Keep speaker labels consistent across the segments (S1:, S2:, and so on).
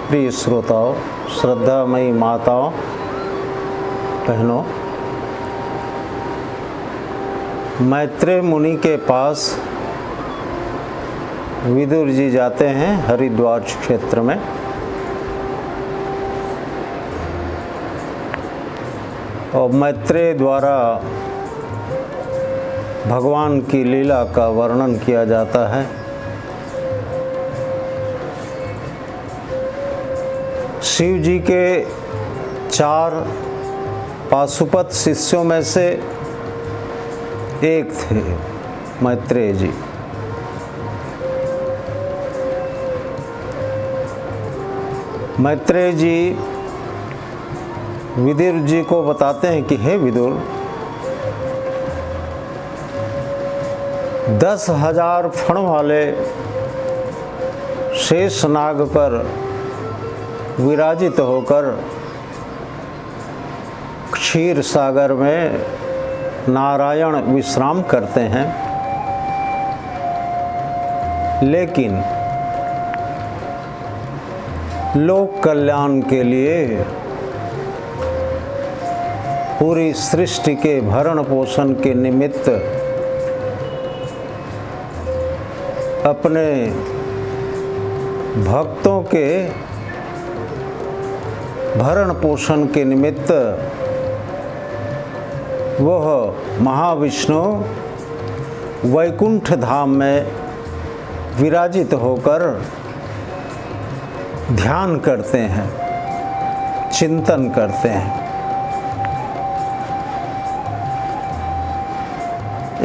S1: प्रिय श्रोताओं, श्रद्धामयी माताओं, बहनों, मैत्रेय मुनि के पास विदुर जी जाते हैं हरिद्वार क्षेत्र में। और मैत्रेय द्वारा भगवान की लीला का वर्णन किया जाता है। शिव जी के 4 पाशुपत शिष्यों में से एक थे मैत्रेय जी। मैत्रेय जी विदुर जी को बताते हैं कि हे विदुर, 10,000 फण वाले शेष नाग पर विराजित होकर क्षीर सागर में नारायण विश्राम करते हैं, लेकिन लोक कल्याण के लिए पूरी सृष्टि के भरण पोषण के निमित्त अपने भक्तों के भरण पोषण के निमित्त वह महाविष्णु वैकुंठ धाम में विराजित होकर ध्यान करते हैं, चिंतन करते हैं।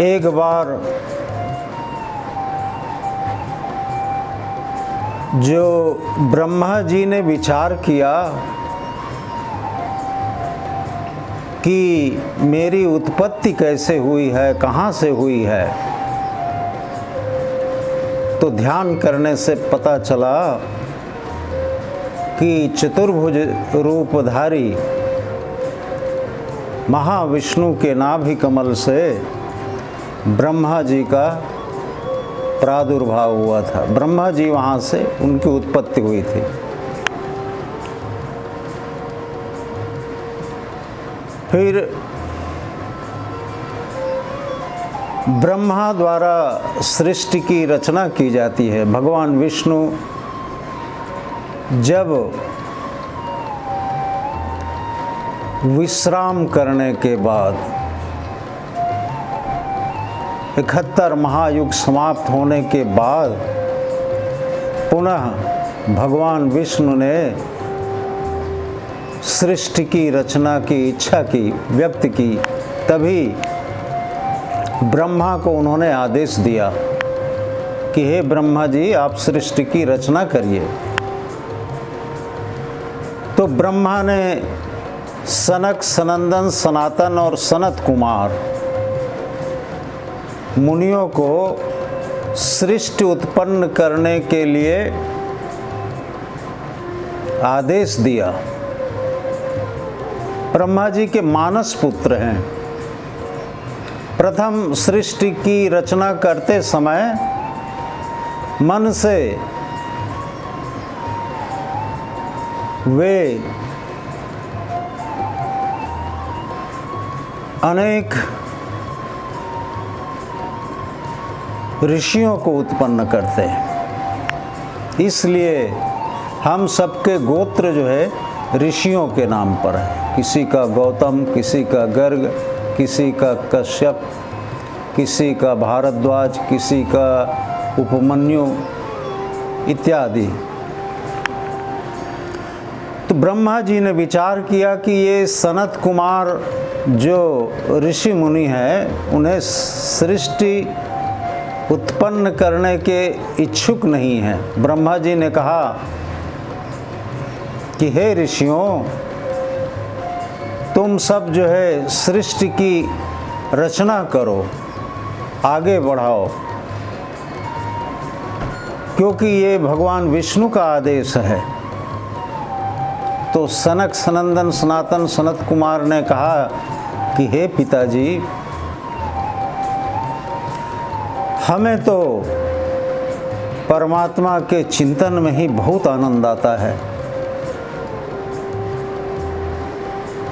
S1: एक बार जो ब्रह्मा जी ने विचार किया कि मेरी उत्पत्ति कैसे हुई है, कहाँ से हुई है, तो ध्यान करने से पता चला कि चतुर्भुज रूपधारी महाविष्णु के नाभि कमल से ब्रह्मा जी का प्रादुर्भाव हुआ था। ब्रह्मा जी वहाँ से उनकी उत्पत्ति हुई थी। फिर ब्रह्मा द्वारा सृष्टि की रचना की जाती है। भगवान विष्णु जब विश्राम करने के बाद 71 महायुग समाप्त होने के बाद पुनः भगवान विष्णु ने सृष्टि की रचना की इच्छा की व्यक्त की, तभी ब्रह्मा को उन्होंने आदेश दिया कि हे ब्रह्मा जी, आप सृष्टि की रचना करिए। तो ब्रह्मा ने सनक, सनंदन, सनातन और सनत कुमार मुनियों को सृष्टि उत्पन्न करने के लिए आदेश दिया। ब्रह्मा जी के मानस पुत्र हैं। प्रथम सृष्टि की रचना करते समय मन से वे अनेक ऋषियों को उत्पन्न करते हैं। इसलिए हम सबके गोत्र जो है ऋषियों के नाम पर है। किसी का गौतम, किसी का गर्ग, किसी का कश्यप, किसी का भारद्वाज, किसी का उपमन्यु इत्यादि। तो ब्रह्मा जी ने विचार किया कि ये सनत कुमार जो ऋषि मुनि हैं, उन्हें सृष्टि उत्पन्न करने के इच्छुक नहीं हैं। ब्रह्मा जी ने कहा कि हे ऋषियों, तुम सब जो है सृष्टि की रचना करो, आगे बढ़ाओ, क्योंकि ये भगवान विष्णु का आदेश है। तो सनक, सनंदन, सनातन, सनत कुमार ने कहा कि हे पिताजी, हमें तो परमात्मा के चिंतन में ही बहुत आनंद आता है।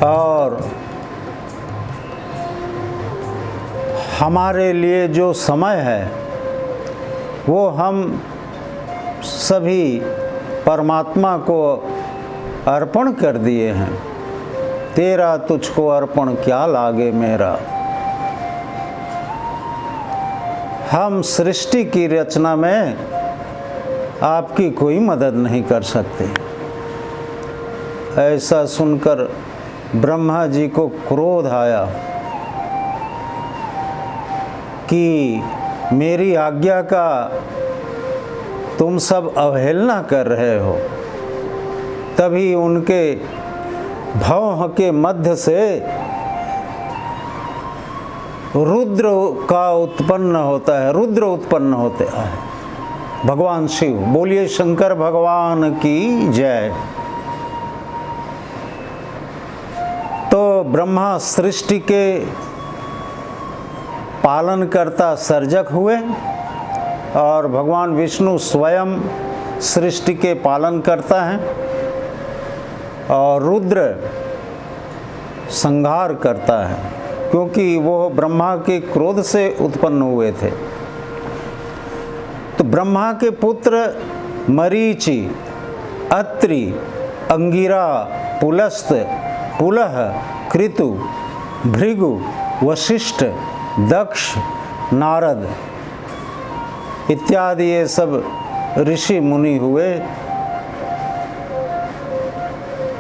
S1: और हमारे लिए जो समय है वो हम सभी परमात्मा को अर्पण कर दिए हैं। तेरा तुझको अर्पण क्या लागे मेरा। हम सृष्टि की रचना में आपकी कोई मदद नहीं कर सकते। ऐसा सुनकर ब्रह्मा जी को क्रोध आया कि मेरी आज्ञा का तुम सब अवहेलना कर रहे हो। तभी उनके भौं के मध्य से रुद्र का उत्पन्न होता है, रुद्र उत्पन्न होते हैं भगवान शिव। बोलिए शंकर भगवान की जय। तो ब्रह्मा सृष्टि के पालनकर्ता सर्जक हुए और भगवान विष्णु स्वयं सृष्टि के पालन करता है और रुद्र संहार करता है, क्योंकि वो ब्रह्मा के क्रोध से उत्पन्न हुए थे। तो ब्रह्मा के पुत्र मरीचि, अत्रि, अंगिरा, पुलस्त, पुलह, कृतु, भृगु, वशिष्ठ, दक्ष, नारद इत्यादि ये सब ऋषि मुनि हुए।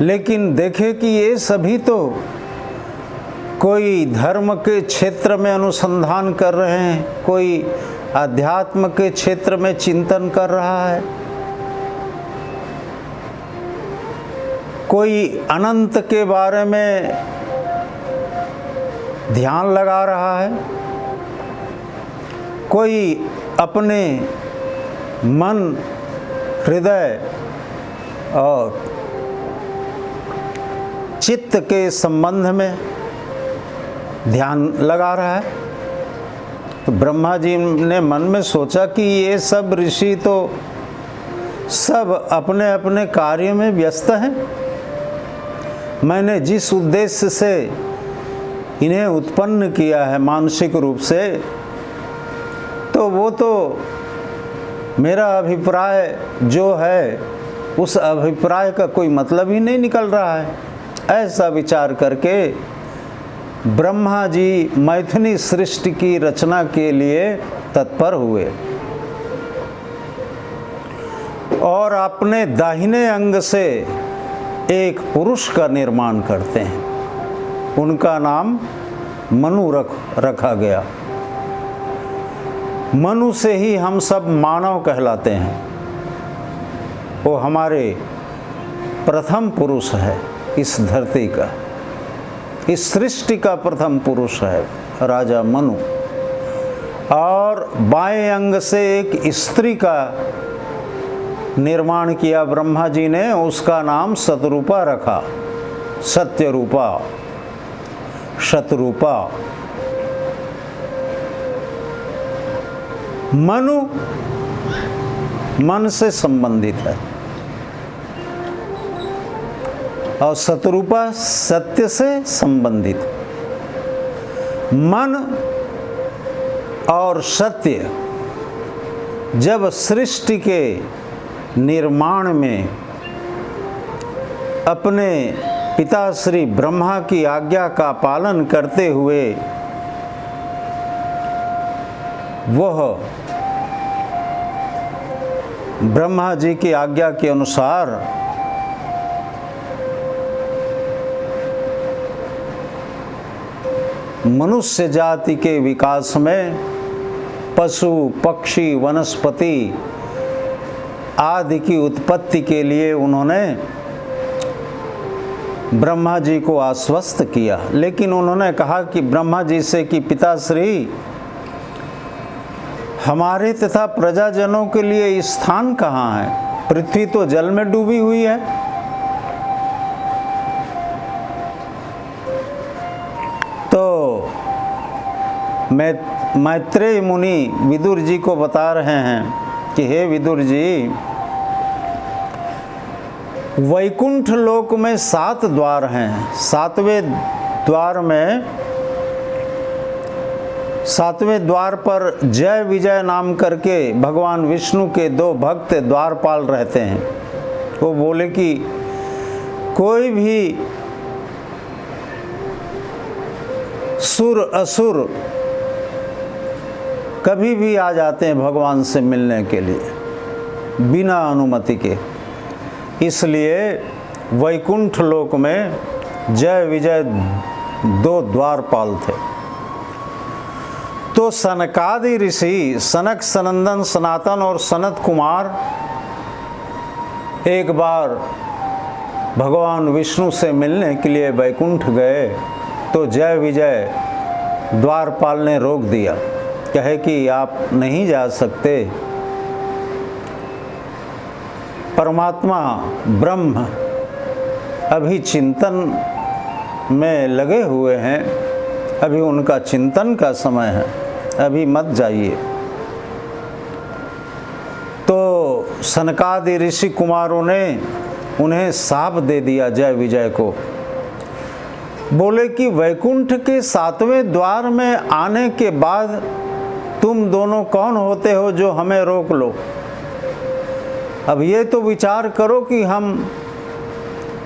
S1: लेकिन देखे कि ये सभी तो कोई धर्म के क्षेत्र में अनुसंधान कर रहे हैं, कोई अध्यात्म के क्षेत्र में चिंतन कर रहा है, कोई अनंत के बारे में ध्यान लगा रहा है, कोई अपने मन, हृदय और चित्त के संबंध में ध्यान लगा रहा है। तो ब्रह्मा जी ने मन में सोचा कि ये सब ऋषि तो सब अपने अपने कार्य में व्यस्त हैं। मैंने जिस उद्देश्य से इन्हें उत्पन्न किया है मानसिक रूप से, तो वो तो मेरा अभिप्राय जो है उस अभिप्राय का कोई मतलब ही नहीं निकल रहा है। ऐसा विचार करके ब्रह्मा जी मैथिली सृष्टि की रचना के लिए तत्पर हुए और अपने दाहिने अंग से एक पुरुष का निर्माण करते हैं। उनका नाम मनु रखा गया। मनु से ही हम सब मानव कहलाते हैं। वो हमारे प्रथम पुरुष है इस धरती का, इस सृष्टि का प्रथम पुरुष है राजा मनु। और बाएं अंग से एक स्त्री का निर्माण किया ब्रह्मा जी ने, उसका नाम शतरूपा रखा। सत्यरूपा, शतरूपा। मनु मन से संबंधित है और शतरूपा सत्य से संबंधित। मन और सत्य जब सृष्टि के निर्माण में अपने पिता श्री ब्रह्मा की आज्ञा का पालन करते हुए वह ब्रह्मा जी की आज्ञा के अनुसार मनुष्य जाति के विकास में पशु, पक्षी, वनस्पति आदि की उत्पत्ति के लिए उन्होंने ब्रह्मा जी को आश्वस्त किया। लेकिन उन्होंने कहा कि ब्रह्मा जी से कि पिताश्री, हमारे तथा प्रजाजनों के लिए स्थान कहाँ है? पृथ्वी तो जल में डूबी हुई है। तो मैत्रेय मुनि विदुर जी को बता रहे हैं कि हे विदुर जी, वैकुंठ लोक में 7 द्वार हैं। 7वें द्वार पर जय विजय नाम करके भगवान विष्णु के 2 भक्त द्वारपाल रहते हैं। वो बोले कि कोई भी सुर असुर कभी भी आ जाते हैं भगवान से मिलने के लिए बिना अनुमति के। इसलिए वैकुंठ लोक में जय विजय 2 द्वारपाल थे। तो सनकादि ऋषि सनक, सनंदन, सनातन और सनत कुमार एक बार भगवान विष्णु से मिलने के लिए वैकुंठ गए तो जय विजय द्वारपाल ने रोक दिया, कहे कि आप नहीं जा सकते, परमात्मा ब्रह्म अभी चिंतन में लगे हुए हैं, अभी उनका चिंतन का समय है, अभी मत जाइए। तो सनकादि ऋषि कुमारों ने उन्हें शाप दे दिया जय विजय को। बोले कि वैकुंठ के 7वें द्वार में आने के बाद तुम दोनों कौन होते हो जो हमें रोक लो? अब ये तो विचार करो कि हम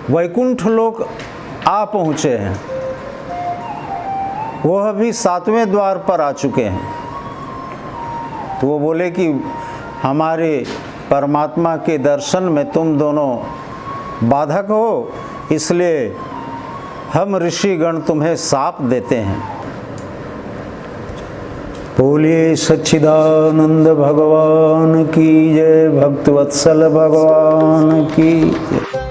S1: वैकुंठ लोक आ पहुँचे हैं, वो अभी 7वें द्वार पर आ चुके हैं। तो वो बोले कि हमारे परमात्मा के दर्शन में तुम दोनों बाधक हो, इसलिए हम ऋषिगण तुम्हें शाप देते हैं। बोलिए सच्चिदानंद भगवान की जय, भक्तवत्सल भगवान की जय।